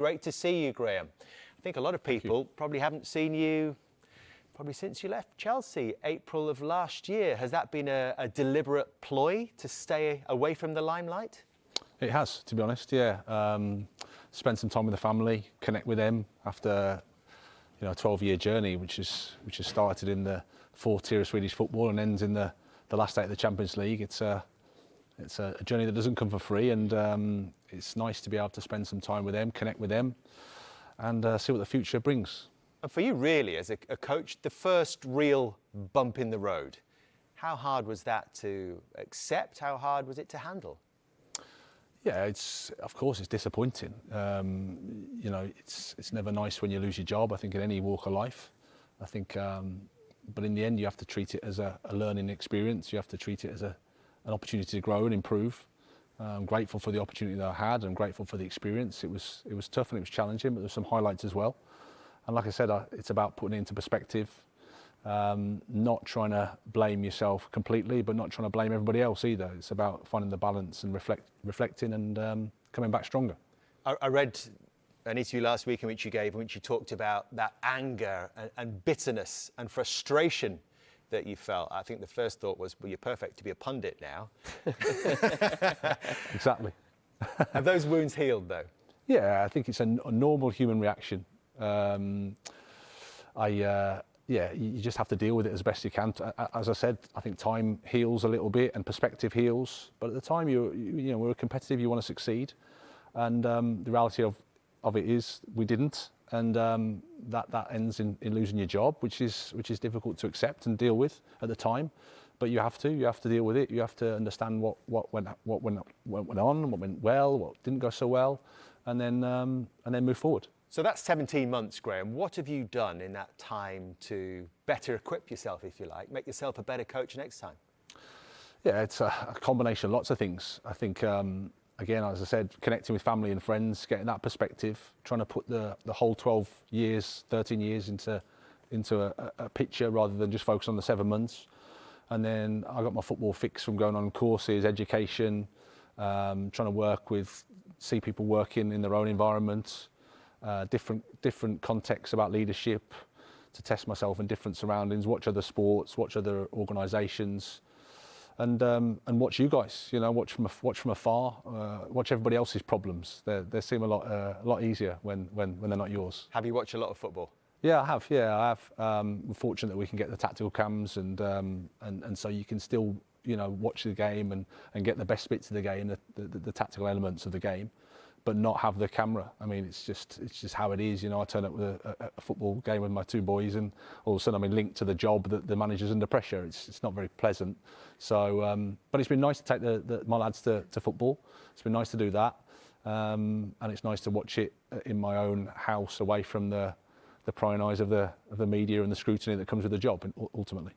Great to see you, Graham. I think a lot of people probably haven't seen you probably since you left Chelsea, April of last year. Has that been a deliberate ploy to stay away from the limelight? It has, to be honest, yeah. Spend some time with the family, connect with them after a 12-year journey, which has started in the fourth tier of Swedish football and ends in the last eight of the Champions League. It's a journey that doesn't come for free, and it's nice to be able to spend some time with them, connect with them, and see what the future brings. And for you, really, as a coach, the first real bump in the road, how hard was that to accept? How hard was it to handle? Yeah, of course it's disappointing. It's never nice when you lose your job. I think in any walk of life. I think, but in the end, you have to treat it as a learning experience. You have to treat it as an opportunity to grow and improve. I'm grateful for the opportunity that I had. I'm grateful for the experience. It was tough and it was challenging, but there's some highlights as well. And like I said, it's about putting it into perspective. Not trying to blame yourself completely, but not trying to blame everybody else either. It's about finding the balance and reflecting and coming back stronger. I read an interview last week in which you gave, in which you talked about that anger and bitterness and frustration that you felt. I think the first thought was, well, you're perfect to be a pundit now. Exactly. Have those wounds healed, though? Yeah, I think it's a normal human reaction. You just have to deal with it as best you can. As I said, I think time heals a little bit and perspective heals. But at the time, we're competitive. You want to succeed, and the reality of it is we didn't, and that ends in losing your job, which is difficult to accept and deal with at the time. But you have to deal with it. You have to understand what went on, what went well, what didn't go so well, and then move forward. So that's 17 months, Graham. What have you done in that time to better equip yourself, if you like, make yourself a better coach next time? Yeah, it's a combination of lots of things. I think, again, as I said, connecting with family and friends, getting that perspective, trying to put the whole 12 years, 13 years into a picture rather than just focus on the 7 months. And then I got my football fix from going on courses, education, trying to see people working in their own environment. Different contexts about leadership, to test myself in different surroundings, watch other sports, watch other organisations, and watch you guys. Watch from afar, watch everybody else's problems. They seem a lot easier when they're not yours. Have you watched a lot of football? Yeah, I have. We're fortunate that we can get the tactical cams, and so you can still watch the game and get the best bits of the game, the tactical elements of the game, but not have the camera. I mean, it's just how it is. I turn up with a football game with my two boys, and all of a sudden I'm linked to the job that the manager's under pressure. It's not very pleasant. So, but it's been nice to take my lads to football. It's been nice to do that, and it's nice to watch it in my own house, away from the prying eyes of the media and the scrutiny that comes with the job, ultimately.